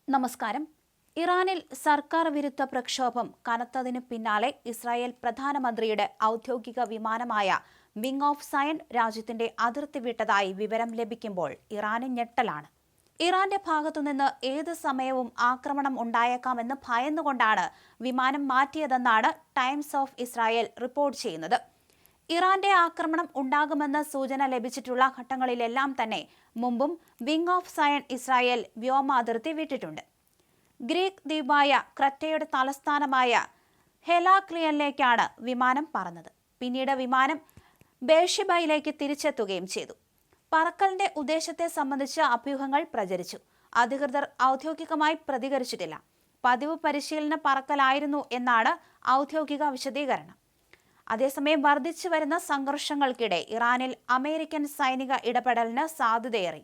നമസ്കാരം. ഇറാനിൽ സർക്കാർ വിരുദ്ധ പ്രക്ഷോഭം കനത്തതിനു പിന്നാലെ ഇസ്രായേൽ പ്രധാനമന്ത്രിയുടെ ഔദ്യോഗിക വിമാനമായ വിംഗ് ഓഫ് സയൻ രാജ്യത്തിന്റെ അതിർത്തി വിട്ടതായി വിവരം ലഭിക്കുമ്പോൾ ഇറാന് ഞെട്ടലാണ്. ഇറാന്റെ ഭാഗത്തുനിന്ന് ഏത് സമയവും ആക്രമണം ഉണ്ടായേക്കാമെന്ന് ഭയന്നുകൊണ്ടാണ് വിമാനം മാറ്റിയതെന്നാണ് ടൈംസ് ഓഫ് ഇസ്രായേൽ റിപ്പോർട്ട് ചെയ്യുന്നത്. ഇറാന്റെ ആക്രമണം ഉണ്ടാകുമെന്ന് സൂചന ലഭിച്ചിട്ടുള്ള ഘട്ടങ്ങളിലെല്ലാം തന്നെ മുമ്പും വിംഗ് ഓഫ് സയൻ ഇസ്രായേൽ വ്യോമ അതിർത്തി വിട്ടിട്ടുണ്ട്. ഗ്രീക്ക് ദ്വീപായ ക്രെറ്റയുടെ തലസ്ഥാനമായ ഹെരാക്ലിയനിലേക്കാണ് വിമാനം പറന്നത്. പിന്നീട് വിമാനം ബേർഷിബയിലേക്ക് തിരിച്ചെത്തുകയും ചെയ്തു. പറക്കലിന്റെ ഉദ്ദേശത്തെ സംബന്ധിച്ച് അഭ്യൂഹങ്ങൾ പ്രചരിച്ചു. അധികൃതർ ഔദ്യോഗികമായി പ്രതികരിച്ചിട്ടില്ല. പതിവ് പരിശീലന പറക്കലായിരുന്നു എന്നാണ് ഔദ്യോഗിക വിശദീകരണം. അതേസമയം വർദ്ധിച്ചു വരുന്ന സംഘർഷങ്ങൾക്കിടെ ഇറാനിൽ അമേരിക്കൻ സൈനിക ഇടപെടലിന് സാധ്യതയേറി.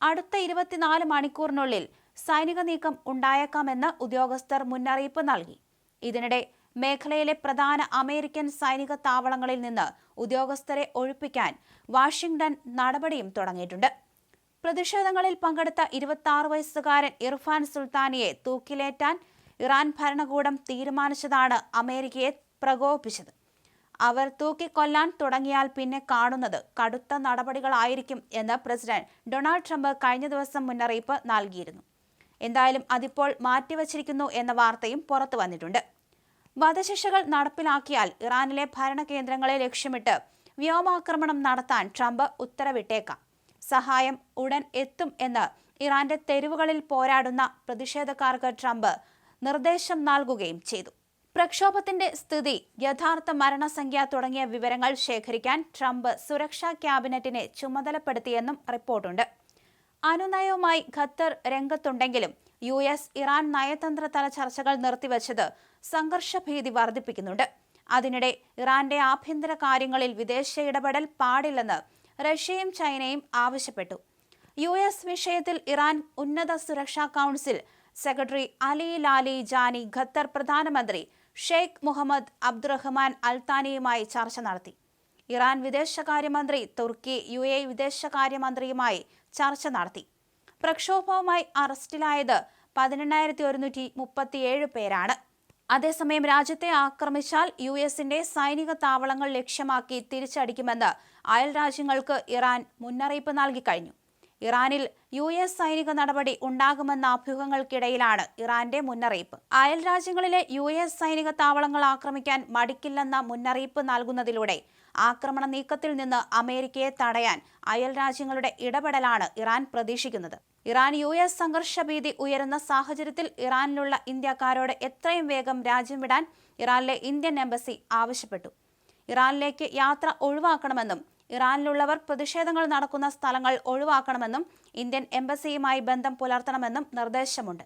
അടുത്ത 24 മണിക്കൂറിനുള്ളിൽ സൈനിക നീക്കം ഉണ്ടായേക്കാമെന്ന് ഉദ്യോഗസ്ഥർ മുന്നറിയിപ്പ് നൽകി. ഇതിനിടെ മേഖലയിലെ പ്രധാന അമേരിക്കൻ സൈനിക താവളങ്ങളിൽ നിന്ന് ഉദ്യോഗസ്ഥരെ ഒഴിപ്പിക്കാൻ വാഷിംഗ്ടൺ നടപടിയും തുടങ്ങിയിട്ടുണ്ട്. പ്രതിഷേധങ്ങളിൽ പങ്കെടുത്ത 26 വയസ്സുകാരൻ ഇർഫാൻ സുൽത്താനിയെ തൂക്കിലേറ്റാൻ ഇറാൻ ഭരണകൂടം തീരുമാനിച്ചതാണ് അമേരിക്കയെ പ്രകോപിപ്പിച്ചത്. അവർ തൂക്കിക്കൊല്ലാൻ തുടങ്ങിയാൽ പിന്നെ കാണുന്നത് കടുത്ത നടപടികളായിരിക്കും എന്ന് പ്രസിഡന്റ് ഡൊണാൾഡ് ട്രംപ് കഴിഞ്ഞ ദിവസം മുന്നറിയിപ്പ് നൽകിയിരുന്നു. എന്തായാലും അതിപ്പോൾ മാറ്റിവച്ചിരിക്കുന്നു എന്ന വാർത്തയും പുറത്തു വന്നിട്ടുണ്ട്. വധശിക്ഷകൾ നടപ്പിലാക്കിയാൽ ഇറാനിലെ ഭരണകേന്ദ്രങ്ങളെ ലക്ഷ്യമിട്ട് വ്യോമാക്രമണം നടത്താൻ ട്രംപ് ഉത്തരവിട്ടേക്കാം. സഹായം ഉടൻ എത്തും എന്ന് ഇറാന്റെ തെരുവുകളിൽ പോരാടുന്ന പ്രതിഷേധക്കാർക്ക് ട്രംപ് നിർദ്ദേശം നൽകുകയും ചെയ്തു. പ്രക്ഷോഭത്തിന്റെ സ്ഥിതി, യഥാർത്ഥ മരണസംഖ്യ തുടങ്ങിയ വിവരങ്ങൾ ശേഖരിക്കാൻ ട്രംപ് സുരക്ഷാ ക്യാബിനറ്റിനെ ചുമതലപ്പെടുത്തിയെന്നും റിപ്പോർട്ടുണ്ട്. അനുനയവുമായി ഖത്തർ രംഗത്തുണ്ടെങ്കിലും US ഇറാൻ നയതന്ത്രതല ചർച്ചകൾ നിർത്തിവച്ചത് സംഘർഷഭീതി വർദ്ധിപ്പിക്കുന്നുണ്ട്. അതിനിടെ ഇറാന്റെ ആഭ്യന്തര കാര്യങ്ങളിൽ വിദേശ ഇടപെടൽ പാടില്ലെന്ന് റഷ്യയും ചൈനയും ആവശ്യപ്പെട്ടു. US വിഷയത്തിൽ ഇറാൻ ഉന്നത സുരക്ഷാ council secretary Ali Larijani Qatar പ്രധാനമന്ത്രി ഷെയ്ഖ് മുഹമ്മദ് അബ്ദുറഹ്മാൻ അൽത്താനിയുമായി ചർച്ച നടത്തി. ഇറാൻ വിദേശകാര്യമന്ത്രി തുർക്കി UAE വിദേശകാര്യമന്ത്രിയുമായി ചർച്ച നടത്തി. പ്രക്ഷോഭവുമായി അറസ്റ്റിലായത് 18,137 പേരാണ്. അതേസമയം രാജ്യത്തെ ആക്രമിച്ചാൽ US-ന്റെ സൈനിക താവളങ്ങൾ ലക്ഷ്യമാക്കി തിരിച്ചടിക്കുമെന്ന് അയൽ രാജ്യങ്ങൾക്ക് ഇറാൻ മുന്നറിയിപ്പ് നൽകിക്കഴിഞ്ഞു. ഇറാനിൽ US സൈനിക നടപടി ഉണ്ടാകുമെന്ന അഭ്യൂഹങ്ങൾക്കിടയിലാണ് ഇറാന്റെ മുന്നറിയിപ്പ്. അയൽ രാജ്യങ്ങളിലെ US സൈനിക താവളങ്ങൾ ആക്രമിക്കാൻ മടിക്കില്ലെന്ന മുന്നറിയിപ്പ് നൽകുന്നതിലൂടെ ആക്രമണ നീക്കത്തിൽ നിന്ന് അമേരിക്കയെ തടയാൻ അയൽ രാജ്യങ്ങളുടെ ഇടപെടലാണ് ഇറാൻ പ്രതീക്ഷിക്കുന്നത്. ഇറാൻ US സംഘർഷഭീതി ഉയരുന്ന സാഹചര്യത്തിൽ ഇറാനിലുള്ള ഇന്ത്യക്കാരോട് എത്രയും വേഗം രാജ്യം വിടാൻ ഇറാനിലെ ഇന്ത്യൻ എംബസി ആവശ്യപ്പെട്ടു. ഇറാനിലേക്ക് യാത്ര ഒഴിവാക്കണമെന്നും ഇറാനിലുള്ളവർ പ്രതിഷേധങ്ങൾ നടക്കുന്ന സ്ഥലങ്ങൾ ഒഴിവാക്കണമെന്നും ഇന്ത്യൻ എംബസിയുമായി ബന്ധം പുലർത്തണമെന്നും നിർദ്ദേശമുണ്ട്.